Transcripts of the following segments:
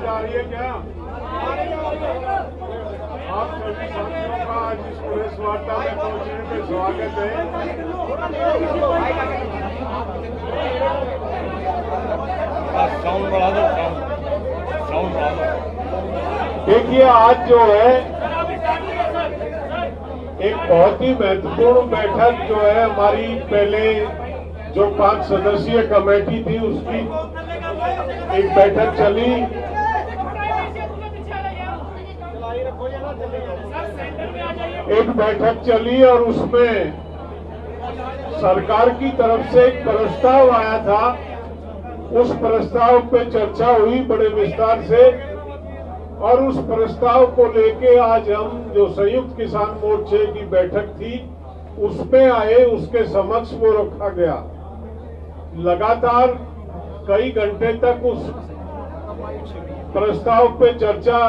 आ रही है क्या? आप सभी साथियों का आज इस प्रेस वार्ता में पहुंचने पे स्वागत है। साउंड बढ़ा दो, साउंड बढ़ा दो। देखिए, आज जो है एक बहुत ही महत्वपूर्ण बैठक जो है हमारी पहले जो 5 सदस्यीय कमेटी थी उसकी एक बैठक चली। एक बैठक चली और उसमें सरकार की तरफ से एक प्रस्ताव आया था। उस प्रस्ताव पे चर्चा हुई बड़े विस्तार से और उस प्रस्ताव को लेके आज हम जो संयुक्त किसान मोर्चे की बैठक थी उसमें आए, उसके समक्ष वो रखा गया। लगातार कई घंटे तक उस प्रस्ताव पे चर्चा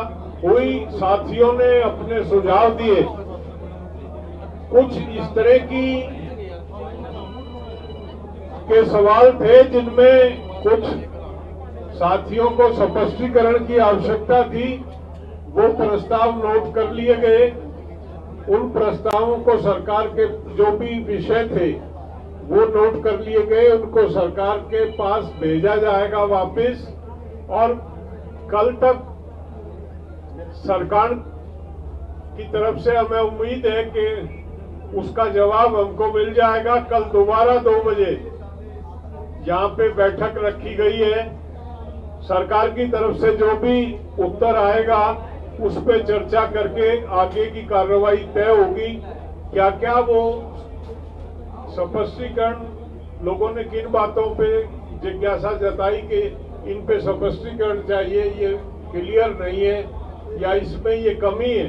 हुई। साथियों ने अपने सुझाव दिए। कुछ इस तरह के सवाल थे जिनमें कुछ साथियों को स्पष्टीकरण की आवश्यकता थी। वो प्रस्ताव नोट कर लिए गए। उन प्रस्तावों को सरकार के जो भी विषय थे वो नोट कर लिए गए। उनको सरकार के पास भेजा जाएगा वापस और कल तक सरकार की तरफ से हमें उम्मीद है कि उसका जवाब हमको मिल जाएगा। कल दोबारा 2 बजे यहाँ पे बैठक रखी गई है। सरकार की तरफ से जो भी उत्तर आएगा उस पे चर्चा करके आगे की कार्रवाई तय होगी। क्या क्या वो स्पष्टीकरण, लोगों ने किन बातों पे जिज्ञासा जताई कि इन पे स्पष्टीकरण चाहिए, ये क्लियर नहीं है या इसमें ये कमी है,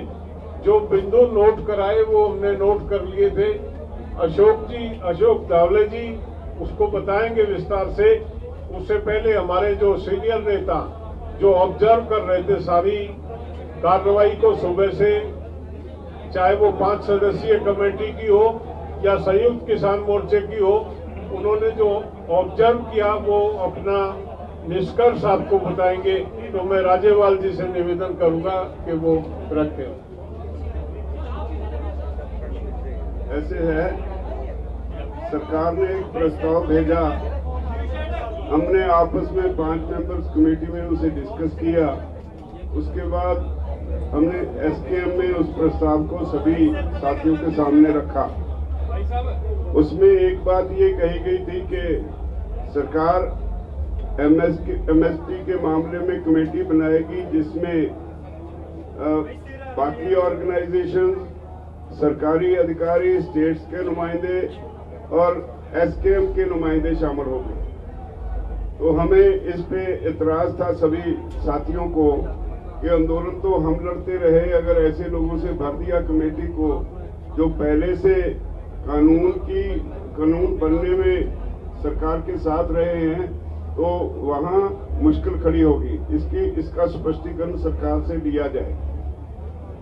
जो बिंदु नोट कराए वो हमने नोट कर लिए थे। अशोक धावले जी उसको बताएंगे विस्तार से। उससे पहले हमारे जो सीनियर नेता जो ऑब्जर्व कर रहे थे सारी कार्रवाई को सुबह से, चाहे वो 5 सदस्यीय कमेटी की हो या संयुक्त किसान मोर्चे की हो, उन्होंने जो ऑब्जर्व किया वो अपना निष्कर्ष आपको बताएंगे। तो मैं राजेवाल जी से निवेदन करूंगा कि वो रखें। ऐसे है, सरकार ने एक प्रस्ताव भेजा। हमने आपस में 5 मेंबर्स कमेटी में उसे डिस्कस किया। उसके बाद हमने एसकेएम में उस प्रस्ताव को सभी साथियों के सामने रखा। उसमें एक बात ये कही गई थी कि सरकार एमएसपी के मामले में कमेटी बनाएगी जिसमें बाकी ऑर्गेनाइजेशन, सरकारी अधिकारी, स्टेट्स के नुमाइंदे और एसकेएम के नुमाइंदे शामिल हो गए। तो हमें इस पे इतराज था सभी साथियों को कि आंदोलन तो हम लड़ते रहे, अगर ऐसे लोगों से भर दिया कमेटी को जो पहले से कानून बनने में सरकार के साथ रहे हैं, तो वहाँ मुश्किल खड़ी होगी। इसका स्पष्टीकरण सरकार से लिया जाए।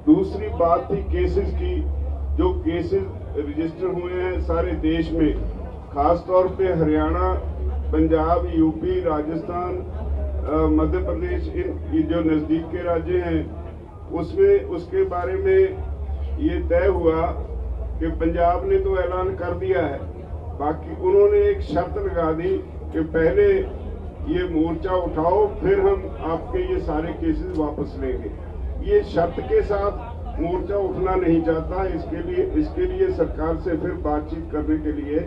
दूसरी बात थी केसेस की। जो केसेस रजिस्टर हुए हैं सारे देश में, खास तौर पे हरियाणा, पंजाब, यूपी, राजस्थान, मध्य प्रदेश, इन जो नजदीक के राज्य हैं, उसमें उसके बारे में ये तय हुआ कि पंजाब ने तो ऐलान कर दिया है, बाकी उन्होंने एक शर्त लगा दी कि पहले ये मोर्चा उठाओ फिर हम आपके ये सारे केसेस वापस लेंगे। ये शर्त के साथ मोर्चा उठना नहीं चाहता। इसके लिए सरकार से फिर बातचीत करने के लिए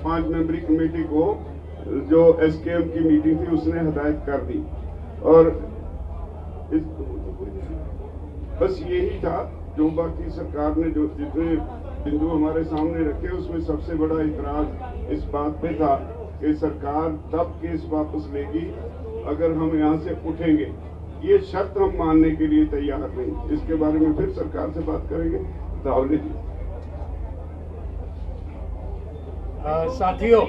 5 मेंबरी कमेटी को जो एसकेएम की मीटिंग थी उसने हदायत कर दी। और बस यही था जो बाकी सरकार ने जो जितने बिंदु हमारे सामने रखे, उसमें सबसे बड़ा इतराज इस बात पे था कि सरकार तब केस वापस लेगी अगर हम यहाँ से उठेंगे। ये शर्त हम मानने के लिए तैयार नहीं। इसके बारे में फिर सरकार से बात करेंगे। धावले जी। साथियों,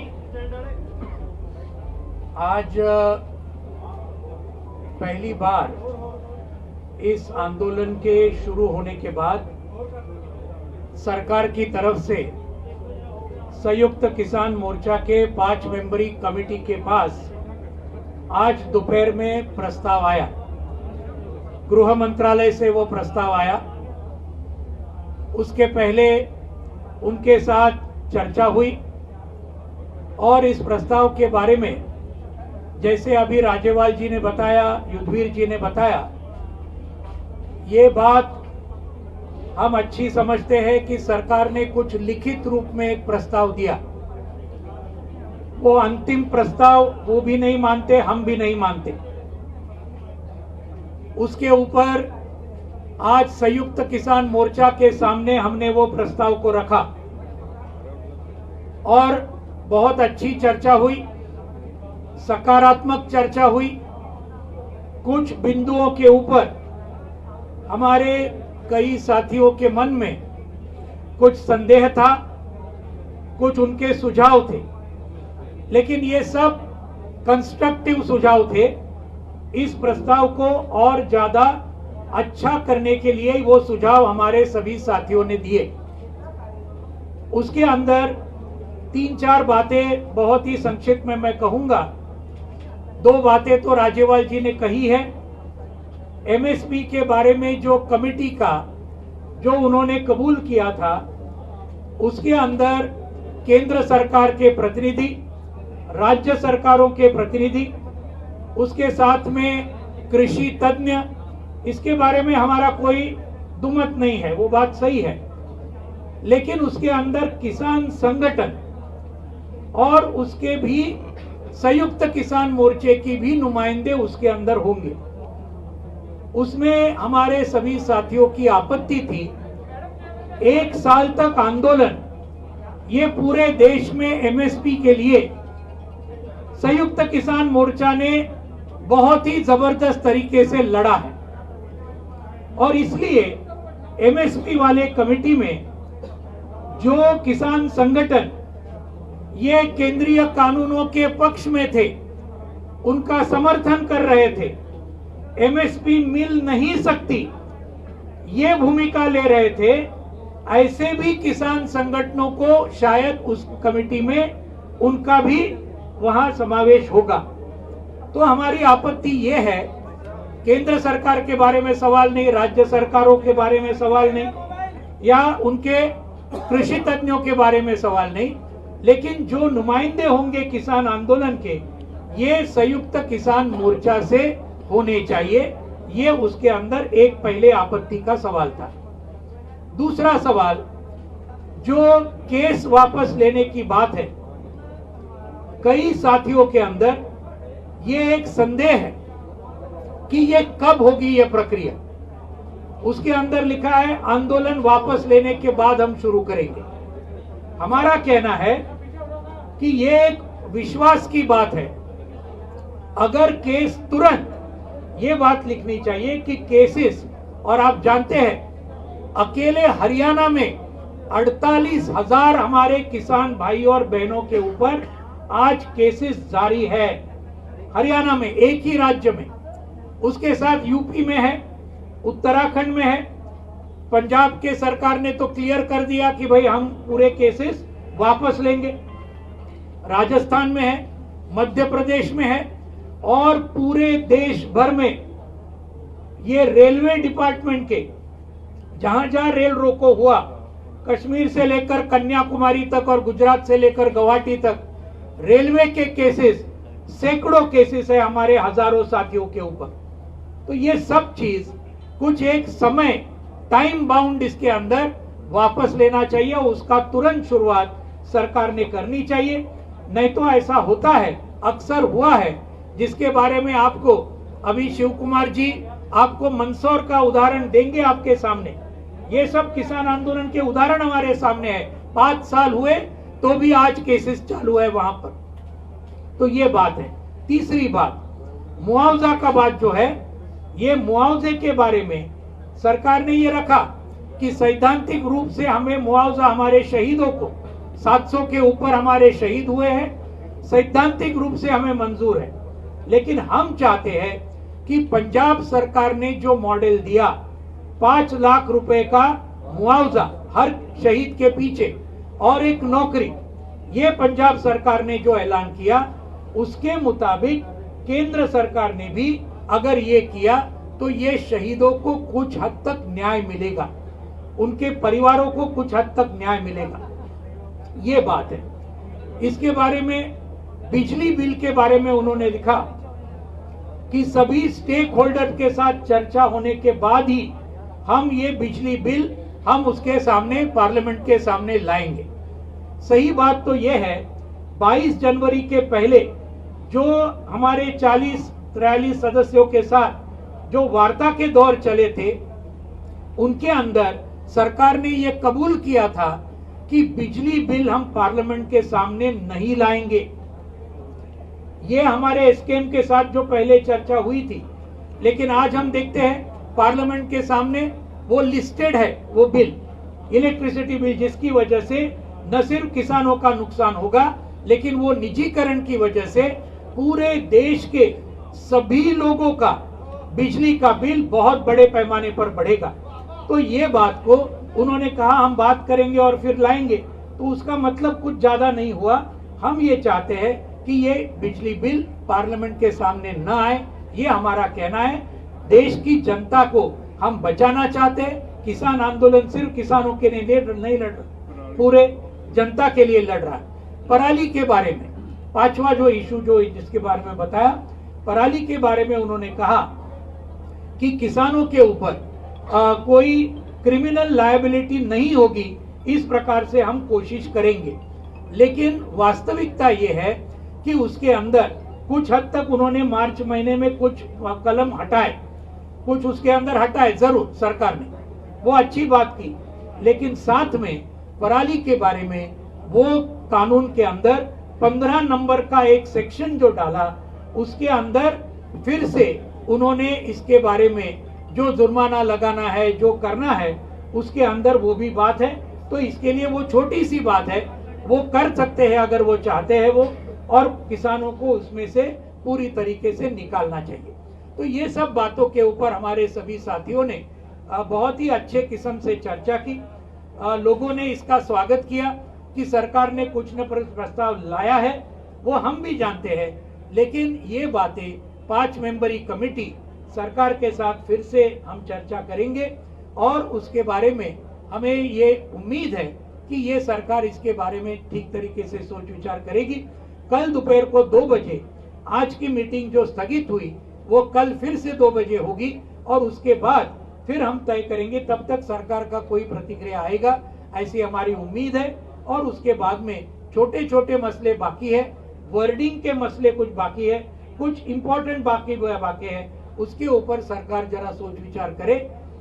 आज पहली बार इस आंदोलन के शुरू होने के बाद सरकार की तरफ से संयुक्त किसान मोर्चा के 5 मेंबरी कमेटी के पास आज दोपहर में प्रस्ताव आया। गृह मंत्रालय से वो प्रस्ताव आया। उसके पहले उनके साथ चर्चा हुई और इस प्रस्ताव के बारे में जैसे अभी राजेवाल जी ने बताया, युद्धवीर जी ने बताया, ये बात हम अच्छी समझते हैं कि सरकार ने कुछ लिखित रूप में एक प्रस्ताव दिया। वो अंतिम प्रस्ताव वो भी नहीं मानते, हम भी नहीं मानते। उसके ऊपर आज संयुक्त किसान मोर्चा के सामने हमने वो प्रस्ताव को रखा और बहुत अच्छी चर्चा हुई, सकारात्मक चर्चा हुई। कुछ बिंदुओं के ऊपर हमारे कई साथियों के मन में कुछ संदेह था, कुछ उनके सुझाव थे, लेकिन ये सब कंस्ट्रक्टिव सुझाव थे। इस प्रस्ताव को और ज्यादा अच्छा करने के लिए वो सुझाव हमारे सभी साथियों ने दिए। उसके अंदर 3-4 बातें बहुत ही संक्षिप्त में मैं कहूंगा। 2 बातें तो राजेवाल जी ने कही है। एमएसपी के बारे में जो कमेटी का जो उन्होंने कबूल किया था, उसके अंदर केंद्र सरकार के प्रतिनिधि, राज्य सरकारों के प्रतिनिधि, उसके साथ में कृषि तज्ञ, इसके बारे में हमारा कोई दुमत नहीं है, वो बात सही है। लेकिन उसके अंदर किसान संगठन और उसके भी संयुक्त किसान मोर्चे की भी नुमाइंदे उसके अंदर होंगे। उसमें हमारे सभी साथियों की आपत्ति थी, 1 साल तक आंदोलन ये पूरे देश में एमएसपी के लिए संयुक्त किसान मोर्चा ने बहुत ही जबरदस्त तरीके से लड़ा है और इसलिए एमएसपी वाले कमेटी में जो किसान संगठन ये केंद्रीय कानूनों के पक्ष में थे, उनका समर्थन कर रहे थे, एमएसपी मिल नहीं सकती ये भूमिका ले रहे थे, ऐसे भी किसान संगठनों को शायद उस कमेटी में उनका भी वहां समावेश होगा। तो हमारी आपत्ति ये है, केंद्र सरकार के बारे में सवाल नहीं, राज्य सरकारों के बारे में सवाल नहीं, या उनके कृषि तज्ञों के बारे में सवाल नहीं, लेकिन जो नुमाइंदे होंगे किसान आंदोलन के, ये संयुक्त किसान मोर्चा से होने चाहिए। ये उसके अंदर एक पहले आपत्ति का सवाल था। दूसरा सवाल, जो केस वापस लेने की बात है, कई साथियों के अंदर ये एक संदेह है कि ये कब होगी ये प्रक्रिया। उसके अंदर लिखा है आंदोलन वापस लेने के बाद हम शुरू करेंगे। हमारा कहना है कि ये एक विश्वास की बात है। अगर केस तुरंत, ये बात लिखनी चाहिए कि केसेस, और आप जानते हैं अकेले हरियाणा में 48,000 हमारे किसान भाई और बहनों के ऊपर आज केसेस जारी है, हरियाणा में, एक ही राज्य में। उसके साथ यूपी में है, उत्तराखंड में है, पंजाब के सरकार ने तो क्लियर कर दिया कि भाई हम पूरे केसेस वापस लेंगे, राजस्थान में है, मध्य प्रदेश में है, और पूरे देश भर में ये रेलवे डिपार्टमेंट के जहां जहां रेल रोको हुआ, कश्मीर से लेकर कन्याकुमारी तक और गुजरात से लेकर गुवाहाटी तक, रेलवे के केसेस, सैकड़ों केसेस है हमारे हजारों साथियों के ऊपर। तो ये सब चीज कुछ एक समय, टाइम बाउंड इसके अंदर वापस लेना चाहिए, उसका तुरंत शुरुआत सरकार ने करनी चाहिए। नहीं तो ऐसा होता है, अक्सर हुआ है, जिसके बारे में आपको अभी शिव कुमार जी आपको मंदसौर का उदाहरण देंगे आपके सामने। ये सब किसान आंदोलन के उदाहरण हमारे सामने है। 5 साल हुए तो भी आज केसेस चालू है वहां पर। तो ये बात है। तीसरी बात, मुआवजा का बात जो है, ये मुआवजे के बारे में सरकार ने ये रखा कि सैद्धांतिक रूप से हमें मुआवजा, हमारे शहीदों को 700 के ऊपर हमारे शहीद हुए हैं, सैद्धांतिक रूप से हमें मंजूर है। लेकिन हम चाहते हैं कि पंजाब सरकार ने जो मॉडल दिया, 5 लाख रुपए का मुआवजा हर शहीद के पीछे और एक नौकरी, ये पंजाब सरकार ने जो ऐलान किया, उसके मुताबिक केंद्र सरकार ने भी अगर ये किया तो ये शहीदों को कुछ हद तक न्याय मिलेगा, उनके परिवारों को कुछ हद तक न्याय मिलेगा, ये बात है। इसके बारे में, बिजली बिल के बारे में उन्होंने लिखा कि सभी स्टेक होल्डर के साथ चर्चा होने के बाद ही हम ये बिजली बिल हम उसके सामने, पार्लियामेंट के सामने लाएंगे। सही बात तो यह है, 22 जनवरी के पहले जो हमारे 40-43 सदस्यों के साथ जो वार्ता के दौर चले थे, उनके अंदर सरकार ने यह कबूल किया था कि बिजली बिल हम पार्लियामेंट के सामने नहीं लाएंगे। ये हमारे एसकेएम के साथ जो पहले चर्चा हुई थी, लेकिन आज हम देखते हैं पार्लियामेंट के सामने वो लिस्टेड है, वो बिल, इलेक्ट्रिसिटी बिल, जिसकी वजह से न सिर्फ किसानों का नुकसान होगा, लेकिन वो निजीकरण की वजह से पूरे देश के सभी लोगों का बिजली का बिल बहुत बड़े पैमाने पर बढ़ेगा। तो ये बात को उन्होंने कहा हम बात करेंगे और फिर लाएंगे, तो उसका मतलब कुछ ज्यादा नहीं हुआ। हम ये चाहते हैं कि ये बिजली बिल पार्लियामेंट के सामने न आए, ये हमारा कहना है। देश की जनता को हम बचाना चाहते हैं। किसान आंदोलन सिर्फ किसानों के लिए नहीं लड़ रहा, पूरे जनता के लिए लड़ रहा है। पराली के बारे में पांचवा जो इशू जो जिसके बारे में बताया, पराली के बारे में उन्होंने कहा कि किसानों के ऊपर कोई क्रिमिनल लायबिलिटी नहीं होगी, इस प्रकार से हम कोशिश करेंगे। लेकिन वास्तविकता ये है कि उसके अंदर कुछ हद तक उन्होंने मार्च महीने में कुछ कलम हटाए, कुछ उसके अंदर हटाए जरूर सरकार ने, वो अच्छी बात की। लेकिन साथ में पराली के बारे में वो कानून के अंदर 15 नंबर का एक सेक्शन जो डाला, उसके अंदर फिर से उन्होंने इसके बारे में जो जुर्माना लगाना है, जो करना है, उसके अंदर वो भी बात है। तो इसके लिए वो छोटी सी बात है, वो कर सकते हैं अगर वो चाहते हैं वो, और किसानों को उसमें से पूरी तरीके से निकालना चाहिए। तो ये सब बातों के ऊपर हमारे सभी साथियों ने बहुत ही अच्छे किस्म से चर्चा की। लोगों ने इसका स्वागत किया कि सरकार ने कुछ न प्रस्ताव लाया है, वो हम भी जानते हैं। लेकिन ये बातें 5 मेंबरी कमेटी सरकार के साथ फिर से हम चर्चा करेंगे, और उसके बारे में हमें ये उम्मीद है कि ये सरकार इसके बारे में ठीक तरीके से सोच विचार करेगी। कल दोपहर को 2 बजे आज की मीटिंग जो स्थगित हुई, वो कल फिर से 2 बजे होगी, और उसके बाद फिर हम तय करेंगे। तब तक सरकार का कोई प्रतिक्रिया आएगा, ऐसी हमारी उम्मीद है। और उसके बाद में छोटे छोटे मसले बाकी है, वर्डिंग के मसले कुछ बाकी है, कुछ इंपॉर्टेंट बाकी है, उसके ऊपर सरकार जरा सोच विचार करे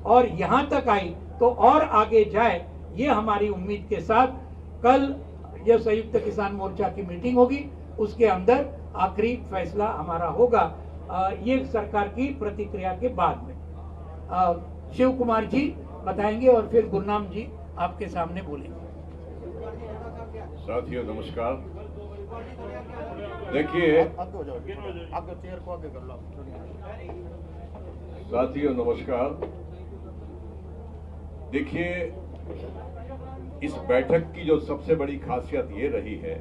और यहाँ तक आई तो और आगे जाए, ये हमारी उम्मीद के साथ कल जो संयुक्त किसान मोर्चा की मीटिंग होगी, उसके अंदर आखिरी फैसला हमारा होगा, ये सरकार की प्रतिक्रिया के बाद में। शिव कुमार जी बताएंगे और फिर गुरनाम जी आपके सामने बोलेंगे। साथियों नमस्कार। देखिए साथियों नमस्कार। देखिए, इस बैठक की जो सबसे बड़ी खासियत ये रही है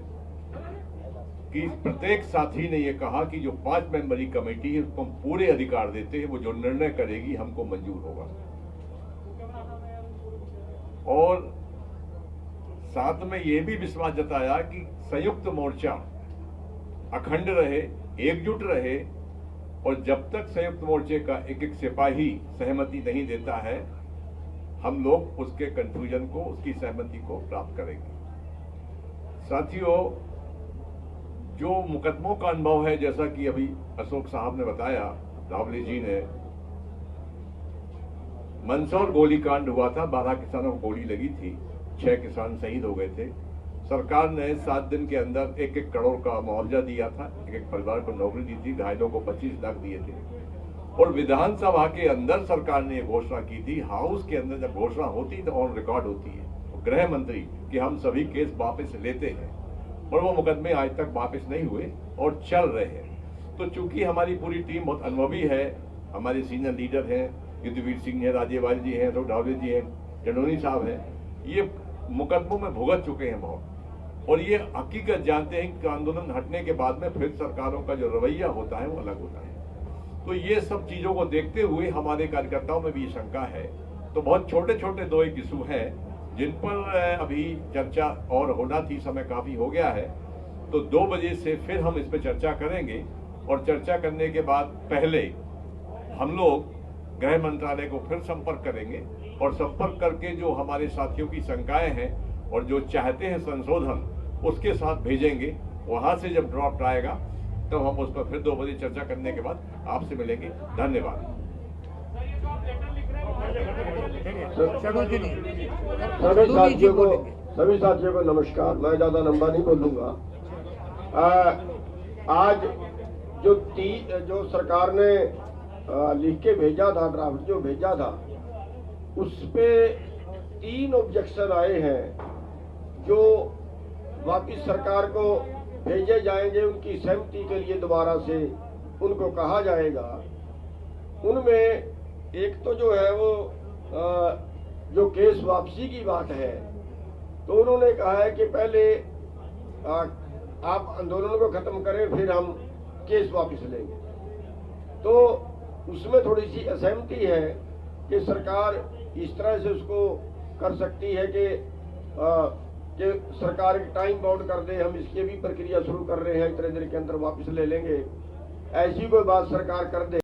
कि प्रत्येक साथी ने ये कहा कि जो 5 मेंबरी कमेटी है उसको हम पूरे अधिकार देते हैं, वो जो निर्णय करेगी हमको मंजूर होगा। और साथ में ये भी विश्वास जताया कि संयुक्त मोर्चा अखंड रहे, एकजुट रहे, और जब तक संयुक्त मोर्चे का एक एक सिपाही सहमति नहीं देता है, हम लोग उसके कंफ्यूजन को, उसकी सहमति को प्राप्त करेंगे। साथियों, जो मुकदमों का अनुभव है, जैसा कि अभी अशोक साहब ने बताया, रावली जी ने, मंदसौर गोलीकांड हुआ था, 12 किसानों को गोली लगी थी, 6 किसान शहीद हो गए थे। सरकार ने 7 दिन के अंदर 1-1 करोड़ का मुआवजा दिया था, एक परिवार को नौकरी दी थी, घायलों को 25 लाख दिए थे। और विधानसभा के अंदर सरकार ने घोषणा की थी, हाउस के अंदर जब घोषणा होती तो ऑन रिकॉर्ड होती है, तो गृह मंत्री कि हम सभी केस वापस लेते हैं, और वो मुकदमे आज तक वापस नहीं हुए और चल रहे हैं। तो चूंकि हमारी पूरी टीम बहुत अनुभवी है, हमारे सीनियर लीडर हैं, युद्धवीर सिंह है, राज्यपाल जी हैं, रावली जी हैं, जडोनी साहब हैं, ये मुकदमों में भुगत चुके हैं बहुत, और ये हकीकत जानते हैं कि आंदोलन हटने के बाद में फिर सरकारों का जो रवैया होता है वो अलग होता है। तो ये सब चीजों को देखते हुए हमारे कार्यकर्ताओं में भी ये शंका है। तो बहुत छोटे छोटे दो एक इशू हैं जिन पर अभी चर्चा और होना थी, समय काफी हो गया है। तो 2 बजे से फिर हम इस पर चर्चा करेंगे और चर्चा करने के बाद पहले हम लोग गृह मंत्रालय को फिर संपर्क करेंगे और संपर्क करके जो हमारे साथियों की शंकाएं हैं और जो चाहते हैं संशोधन उसके साथ भेजेंगे। वहां से जब ड्राफ्ट आएगा तब तो हम उस पर फिर 2 बजे चर्चा करने के बाद आपसे मिलेंगे। धन्यवाद। सभी साथियों को नमस्कार। मैं ज्यादा लंबा नहीं बोलूंगा। आज जो सरकार ने लिख के भेजा था, ड्राफ्ट जो भेजा था, उस पे 3 ऑब्जेक्शन आए हैं जो वापिस सरकार को भेजे जाएंगे। उनकी सहमति के लिए दोबारा से उनको कहा जाएगा। उनमें एक तो जो है वो जो केस वापसी की बात है, तो उन्होंने कहा है कि पहले आप आंदोलन को खत्म करें फिर हम केस वापस लेंगे। तो उसमें थोड़ी सी असहमति है कि सरकार इस तरह से उसको कर सकती है कि सरकार टाइम बाउंड कर दे, हम इसकी भी प्रक्रिया शुरू कर रहे हैं, इतने देर के अंदर वापस ले लेंगे, ऐसी कोई बात सरकार कर दे।